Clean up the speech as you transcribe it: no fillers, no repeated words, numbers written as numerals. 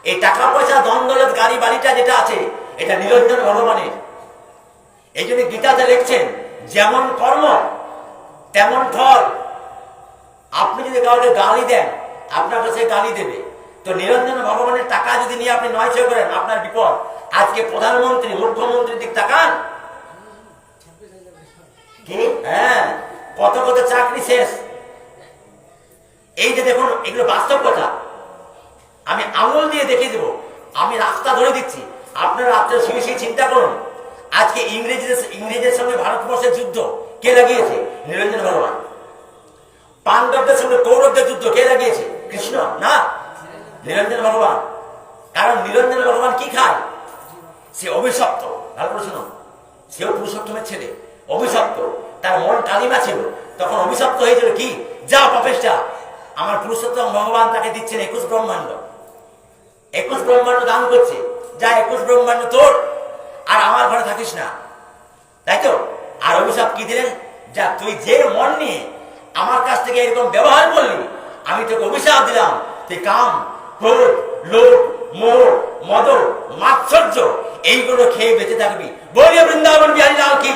এই টাকা পয়সা দ্বন্দ্বলত গাড়ি বাড়িটা যেটা আছে এটা নিরঞ্জন ভগবানের। এই জন্য গীতাতে লিখছেন যেমন কর্ম তেমন ফল। আপনি যদি কাউকে গালি দেন আপনার কাছে গালি দেবে। তো নিরঞ্জন ভগবানের টাকা যদি নিয়ে আপনি নয় ছয় করেন আপনার বিপদ। আজকে প্রধানমন্ত্রী মুখ্যমন্ত্রীর দিক তাকান, কি হ্যাঁ কত কত চাকরি শেষ। এই যে দেখুন এগুলো বাস্তব কথা, আমি আঙুল দিয়ে দেখিয়ে দেবো, আমি রাস্তা ধরে দিচ্ছি, আপনারা রাত্রে শুয়ে শুয়ে চিন্তা করুন। আজকে ইংরেজের সঙ্গে ভারতবর্ষের যুদ্ধ কে লাগিয়েছে? নিরঞ্জন ভগবান। পাণ্ডবদের সঙ্গে কৌরবদের যুদ্ধ কে লাগিয়েছে? কৃষ্ণ না, নিরঞ্জন ভগবান। কারণ নিরঞ্জন ভগবান কি খায়? সে অভিশপ্ত। ভালো করে শুনুন, সেও পুরুষোত্তমের ছেলে, অভিশপ্ত। তার মন কালিমা ছিল, তখন অভিশপ্ত হয়েছিল কি, যা পাপেশটা। আমার পুরুষোত্তম ভগবান তাকে দিচ্ছেন 21 ব্রহ্মাণ্ড, 21 ব্রহ্মাণ্ড দান করছে, যা 21 ব্রহ্মাণ্ড তোর, আর আমার ঘরে থাকিস না, তাই তো। আর অভিশাপ কি দিলেন? যা তুই যে মন নিয়ে আমার কাছ থেকে এরকম ব্যবহার করলি, আমি তোকে অভিশাপ দিলাম, তুই কাম, ক্রোধ, লোভ, মোহ, মদ, মাৎসর্য এইগুলো খেয়ে বেঁচে থাকবি। বলিয়ে বৃন্দাবন বিহারী লাল কি।